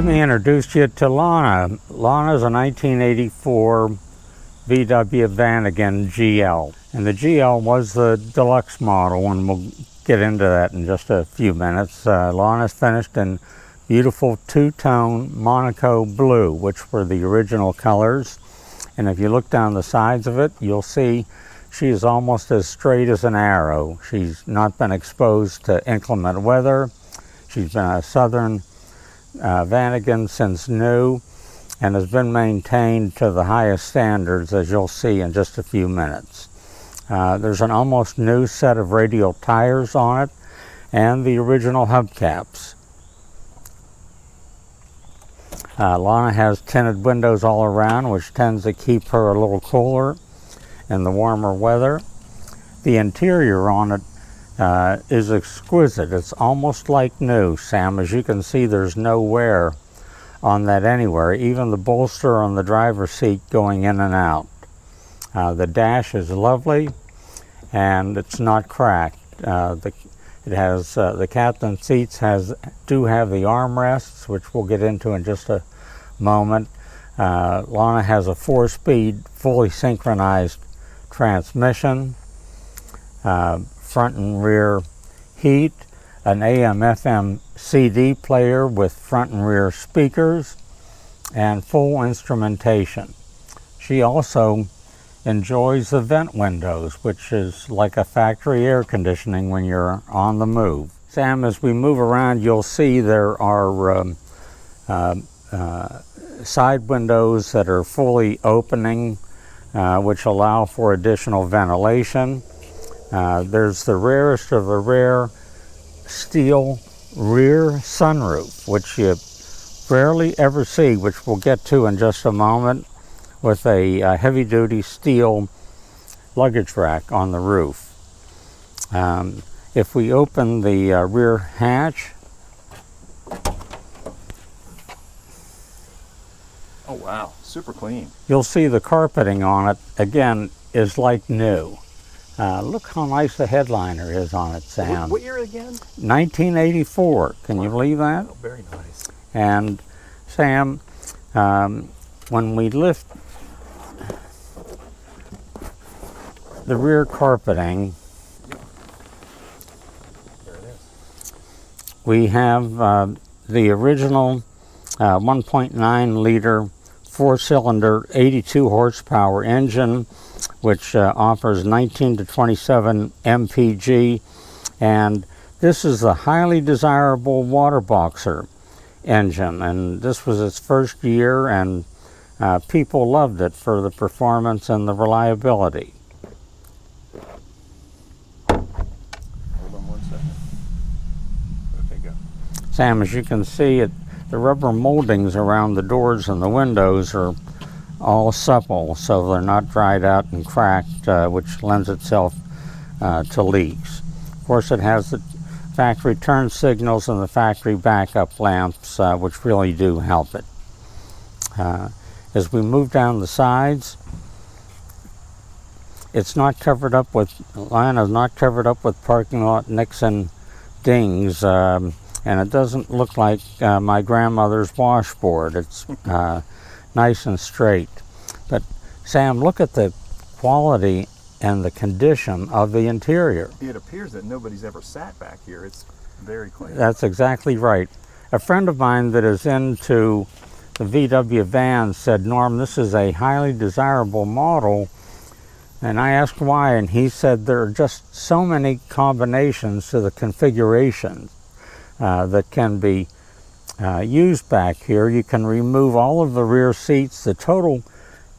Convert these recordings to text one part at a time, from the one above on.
Let me introduce you to Lana. Lana's a 1984 VW Vanagon GL. And the GL was the deluxe model, and we'll get into that in just a few minutes. Lana's finished in beautiful two-tone Monaco blue, which were the original colors. And if you look down the sides of it, you'll see she is almost as straight as an arrow. She's not been exposed to inclement weather. She's been a Southern Vanagon since new, and has been maintained to the highest standards, as you'll see in just a few minutes. There's an almost new set of radial tires on it and the original hubcaps. Lana has tinted windows all around, which tends to keep her a little cooler in the warmer weather. The interior on it is exquisite. It's almost like new, Sam. As you can see, there's no wear on that anywhere, even the bolster on the driver's seat going in and out. The dash is lovely, and it's not cracked. It has the captain seats do have the armrests, which we'll get into in just a moment. Lana has a 4-speed, fully synchronized transmission, front and rear heat, an AM/FM CD player with front and rear speakers, and full instrumentation. She also enjoys the vent windows, which is like a factory air conditioning when you're on the move. Sam, as we move around, you'll see there are side windows that are fully opening, which allow for additional ventilation. There's the rarest of the rare steel rear sunroof, which you rarely ever see, which we'll get to in just a moment, with a heavy-duty steel luggage rack on the roof. If we open the rear hatch, oh wow, super clean. You'll see the carpeting on it, again, is like new. Look how nice the headliner is on it, Sam. What year again? 1984. Can you believe that? Oh, very nice. And Sam, when we lift the rear carpeting, there it is. we have the original 1.9 liter 4-cylinder 82 horsepower engine, which offers 19 to 27 mpg, and this is the highly desirable water boxer engine, and this was its first year, and people loved it for the performance and the reliability. Hold on 1 second. Okay, go. Sam, as you can see, the rubber moldings around the doors and the windows are all supple, so they're not dried out and cracked, which lends itself to leaks. Of course, it has the factory turn signals and the factory backup lamps, which really do help it. As we move down the sides, it's not covered up with, Lana's not covered up with parking lot nicks and dings, and it doesn't look like my grandmother's washboard. It's nice and straight. But Sam, look at the quality and the condition of the interior. It appears that nobody's ever sat back here. It's very clean. That's exactly right. A friend of mine that is into the VW van said, Norm, this is a highly desirable model. And I asked why, and he said there are just so many combinations to the configurations that can be used back here. You can remove all of the rear seats. The total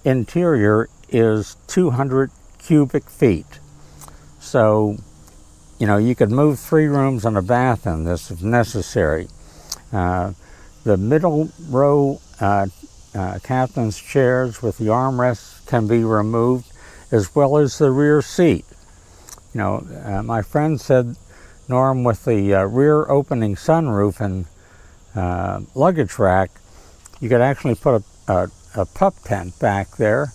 interior is 200 cubic feet. So, you know, you could move 3 rooms and a bath in this if necessary. The middle row captain's chairs with the armrests can be removed, as well as the rear seat. You know, my friend said, Norm, with the rear opening sunroof and luggage rack, you could actually put a pup tent back there.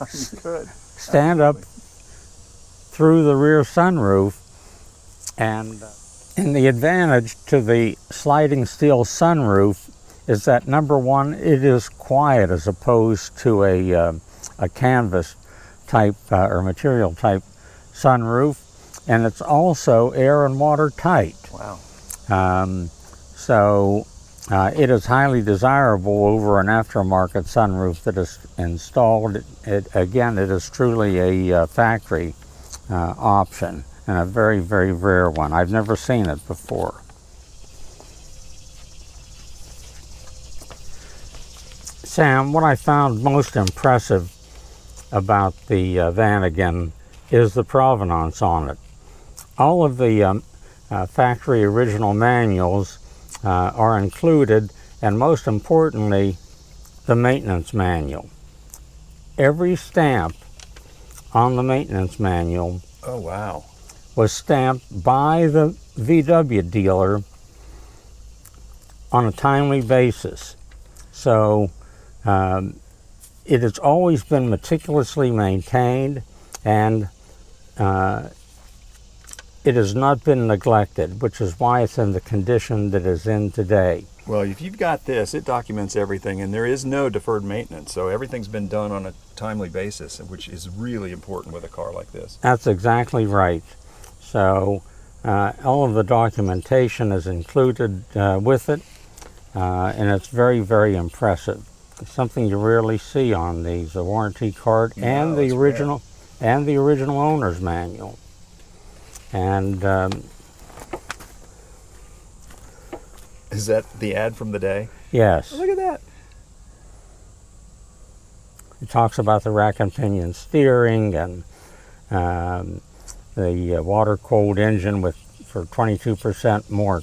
You could. Stand up through the rear sunroof, and the advantage to the sliding steel sunroof is that number one, it is quiet as opposed to a canvas type or material type sunroof, and it's also air and water tight. Wow. So it is highly desirable over an aftermarket sunroof that is installed. Again, it is truly a factory option, and a very, very rare one. I've never seen it before. Sam, what I found most impressive about the Vanagon is the provenance on it. All of the factory original manuals are included, and most importantly, the maintenance manual. Every stamp on the maintenance manual Oh, wow. was stamped by the VW dealer on a timely basis. So it has always been meticulously maintained, and it has not been neglected, which is why it's in the condition that it's in today. Well, if you've got this, it documents everything, and there is no deferred maintenance, so everything's been done on a timely basis, which is really important with a car like this. That's exactly right. So all of the documentation is included with it, and it's very, very impressive. It's something you rarely see on these, a warranty card and the original owner's manual. And is that the ad from the day? yes, Oh, look at that. it talks about the rack and pinion steering and the water-cooled engine for 22% more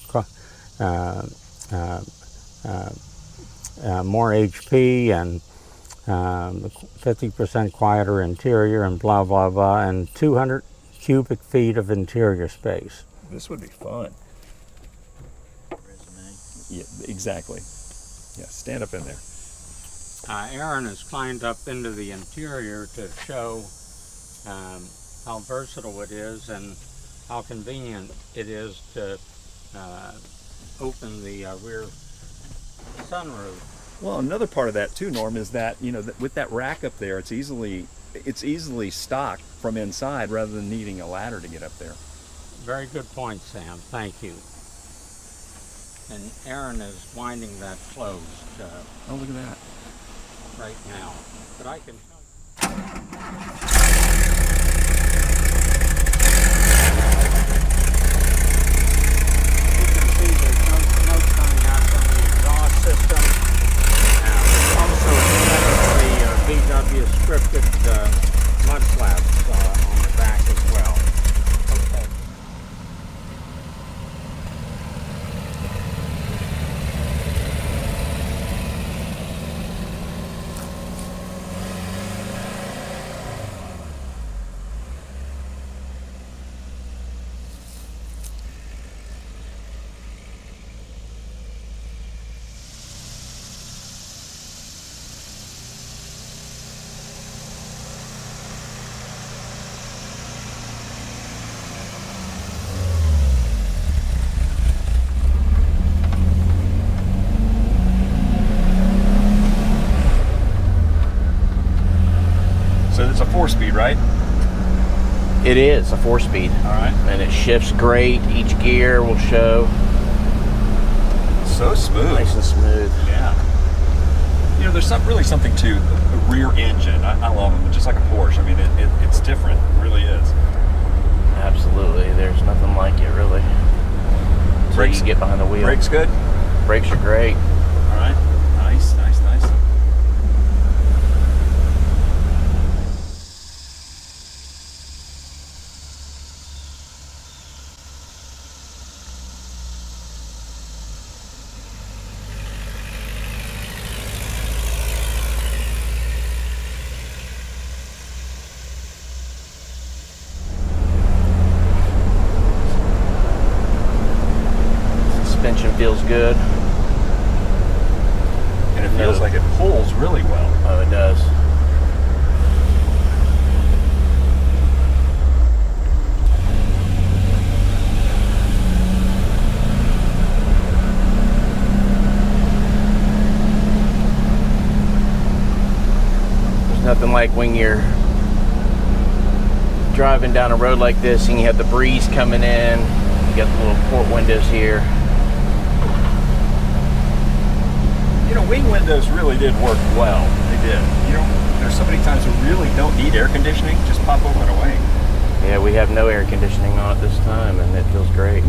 HP and 50% quieter interior and blah blah blah, and 200 cubic feet of interior space. This would be fun. Yeah, exactly. Yeah, stand up in there. Aaron has climbed up into the interior to show how versatile it is and how convenient it is to open the rear sunroof. Well, another part of that too, Norm, is that, you know, with that rack up there, it's easily stocked from inside rather than needing a ladder to get up there. Very good point, Sam. Thank you. And Aaron is winding that closed Oh, look at that. right now. But I can see there's no smoke coming out from the exhaust system. Also, the VW scripted mud flaps on the back as well. Okay. So it's a 4-speed, right? It is a 4-speed. All right. And it shifts great. Each gear will show So smooth. nice and smooth. Yeah. You know, there's really something to the rear engine. I love them, just like a Porsche. I mean, it's different. It really is. Absolutely. There's nothing like it, really. Until Brakes- you get behind the wheel. Brakes good? Brakes are great. All right. Nice, nice, nice. Suspension feels good. And it feels like it pulls really well. Oh, it does. nothing like when you're driving down a road like this and you have the breeze coming in. You got the little port windows here. You know, wing windows really did work well. They did. You know, there's so many times we really don't need air conditioning. Just pop open a wing. Yeah, we have no air conditioning on it this time, and it feels great.